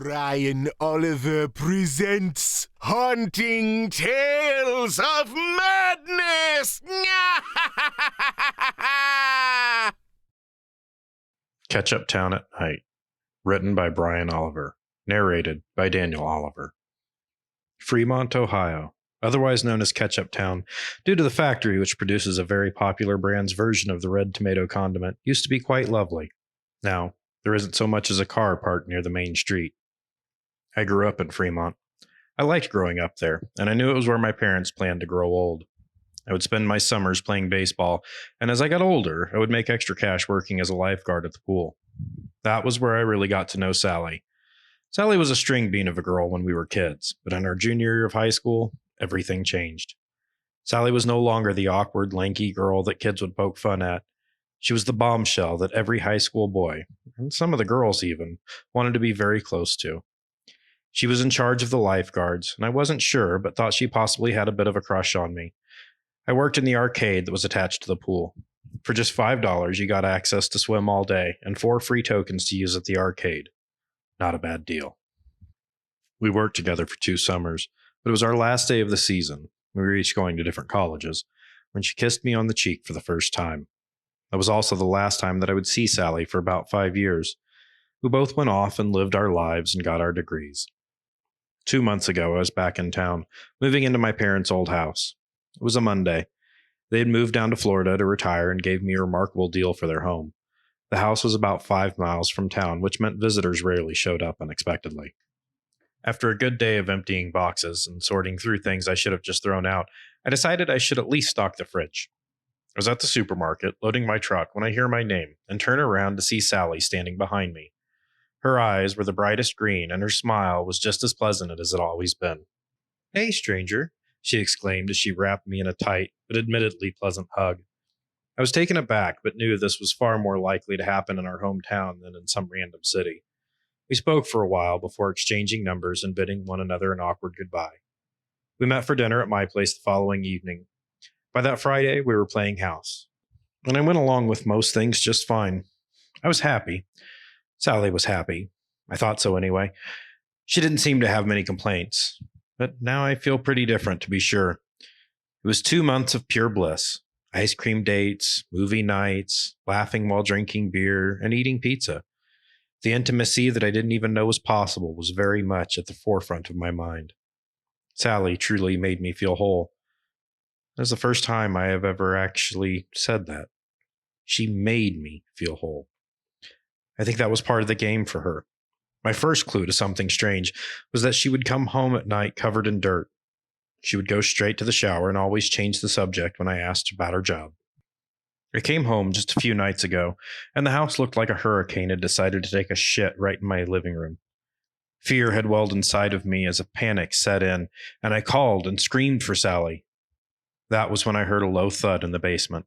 Brian Oliver presents Haunting Tales of Madness! Ketchup Town at Night. Written by Brian Oliver. Narrated by Daniel Oliver. Fremont, Ohio. Otherwise known as Ketchup Town, due to the factory which produces a very popular brand's version of the red tomato condiment, used to be quite lovely. Now, there isn't so much as a car parked near the main street. I grew up in Fremont. I liked growing up there, and I knew it was where my parents planned to grow old. I would spend my summers playing baseball, and as I got older, I would make extra cash working as a lifeguard at the pool. That was where I really got to know Sally. Sally was a string bean of a girl when we were kids, but in our junior year of high school, everything changed. Sally was no longer the awkward, lanky girl that kids would poke fun at. She was the bombshell that every high school boy, and some of the girls even, wanted to be very close to. She was in charge of the lifeguards, and I wasn't sure, but thought she possibly had a bit of a crush on me. I worked in the arcade that was attached to the pool. For just $5, you got access to swim all day, and 4 free tokens to use at the arcade. Not a bad deal. We worked together for 2 summers, but it was our last day of the season. We were each going to different colleges, when she kissed me on the cheek for the first time. That was also the last time that I would see Sally for about 5 years. We both went off and lived our lives and got our degrees. 2 months ago, I was back in town, moving into my parents' old house. It was a Monday. They had moved down to Florida to retire and gave me a remarkable deal for their home. The house was about 5 miles from town, which meant visitors rarely showed up unexpectedly. After a good day of emptying boxes and sorting through things I should have just thrown out, I decided I should at least stock the fridge. I was at the supermarket, loading my truck, when I hear my name and turn around to see Sally standing behind me. Her eyes were the brightest green, and her smile was just as pleasant as it had always been. "Hey, stranger," she exclaimed as she wrapped me in a tight, but admittedly pleasant hug. I was taken aback, but knew this was far more likely to happen in our hometown than in some random city. We spoke for a while before exchanging numbers and bidding one another an awkward goodbye. We met for dinner at my place the following evening. By that Friday, we were playing house, and I went along with most things just fine. I was happy. Sally was happy. I thought so anyway. She didn't seem to have many complaints, but now I feel pretty different, to be sure. It was 2 months of pure bliss. Ice cream dates, movie nights, laughing while drinking beer, and eating pizza. The intimacy that I didn't even know was possible was very much at the forefront of my mind. Sally truly made me feel whole. That was the first time I have ever actually said that. She made me feel whole. I think that was part of the game for her. My first clue to something strange was that she would come home at night covered in dirt. She would go straight to the shower and always change the subject when I asked about her job. I came home just a few nights ago, and the house looked like a hurricane had decided to take a shit right in my living room. Fear had welled inside of me as a panic set in, and I called and screamed for Sally. That was when I heard a low thud in the basement.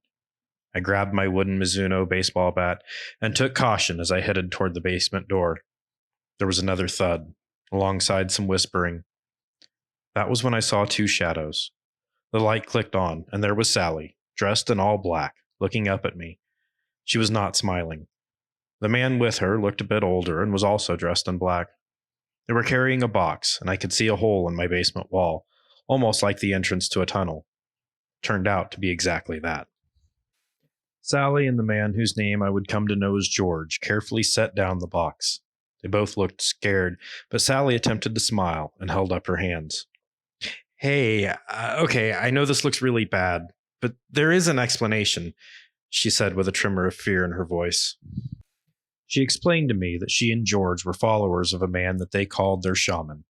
I grabbed my wooden Mizuno baseball bat and took caution as I headed toward the basement door. There was another thud, alongside some whispering. That was when I saw 2 shadows. The light clicked on, and there was Sally, dressed in all black, looking up at me. She was not smiling. The man with her looked a bit older and was also dressed in black. They were carrying a box, and I could see a hole in my basement wall, almost like the entrance to a tunnel. Turned out to be exactly that. Sally and the man whose name I would come to know as George carefully set down the box. They both looked scared, but Sally attempted to smile and held up her hands. "Hey, okay, I know this looks really bad, but there is an explanation," she said with a tremor of fear in her voice. She explained to me that she and George were followers of a man that they called their shaman.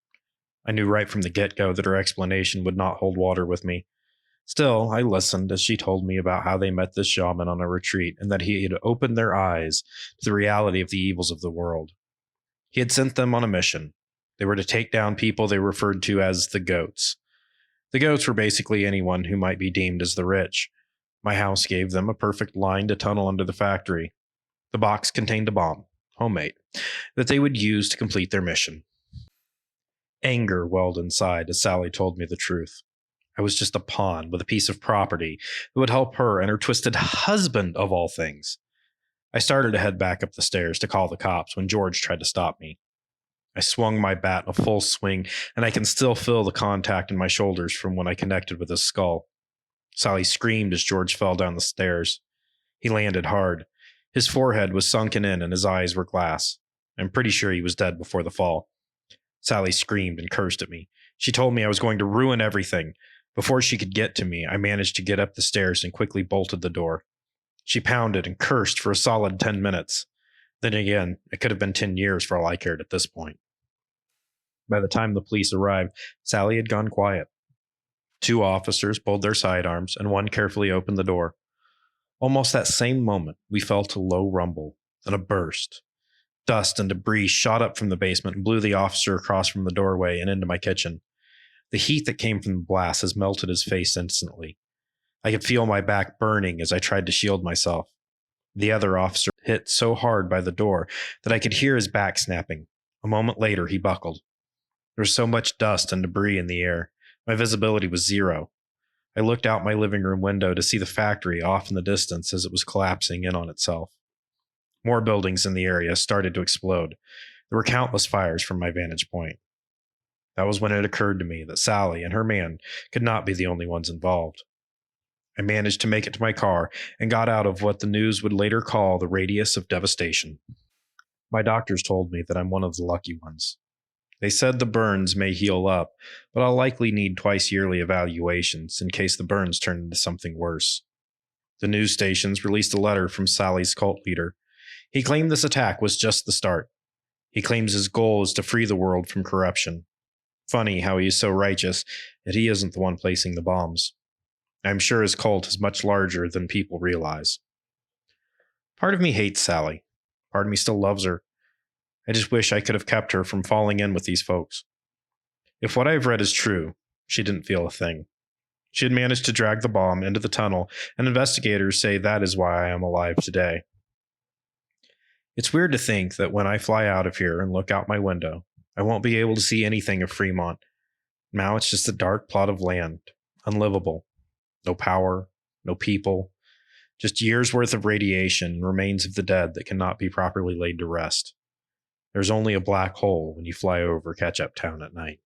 I knew right from the get-go that her explanation would not hold water with me. Still, I listened as she told me about how they met this shaman on a retreat and that he had opened their eyes to the reality of the evils of the world. He had sent them on a mission. They were to take down people they referred to as the goats. The goats were basically anyone who might be deemed as the rich. My house gave them a perfect line to tunnel under the factory. The box contained a bomb, homemade, that they would use to complete their mission. Anger welled inside as Sally told me the truth. I was just a pawn with a piece of property that would help her and her twisted husband, of all things. I started to head back up the stairs to call the cops when George tried to stop me. I swung my bat in a full swing, and I can still feel the contact in my shoulders from when I connected with his skull. Sally screamed as George fell down the stairs. He landed hard. His forehead was sunken in and his eyes were glass. I'm pretty sure he was dead before the fall. Sally screamed and cursed at me. She told me I was going to ruin everything. Before she could get to me, I managed to get up the stairs and quickly bolted the door. She pounded and cursed for a solid 10 minutes. Then again, it could have been 10 years for all I cared at this point. By the time the police arrived, Sally had gone quiet. 2 officers pulled their sidearms, and one carefully opened the door. Almost that same moment, we felt a low rumble, then a burst. Dust and debris shot up from the basement and blew the officer across from the doorway and into my kitchen. The heat that came from the blast has melted his face instantly. I could feel my back burning as I tried to shield myself. The other officer hit so hard by the door that I could hear his back snapping. A moment later, he buckled. There was so much dust and debris in the air. My visibility was 0. I looked out my living room window to see the factory off in the distance as it was collapsing in on itself. More buildings in the area started to explode. There were countless fires from my vantage point. That was when it occurred to me that Sally and her man could not be the only ones involved. I managed to make it to my car and got out of what the news would later call the radius of devastation. My doctors told me that I'm one of the lucky ones. They said the burns may heal up, but I'll likely need twice yearly evaluations in case the burns turn into something worse. The news stations released a letter from Sally's cult leader. He claimed this attack was just the start. He claims his goal is to free the world from corruption. Funny how he is so righteous, yet he isn't the one placing the bombs. I'm sure his cult is much larger than people realize. Part of me hates Sally. Part of me still loves her. I just wish I could have kept her from falling in with these folks. If what I've read is true, she didn't feel a thing. She had managed to drag the bomb into the tunnel, and investigators say that is why I am alive today. It's weird to think that when I fly out of here and look out my window, I won't be able to see anything of Fremont. Now it's just a dark plot of land, unlivable. No power, no people, just years' worth of radiation and remains of the dead that cannot be properly laid to rest. There's only a black hole when you fly over Ketchup Town at night.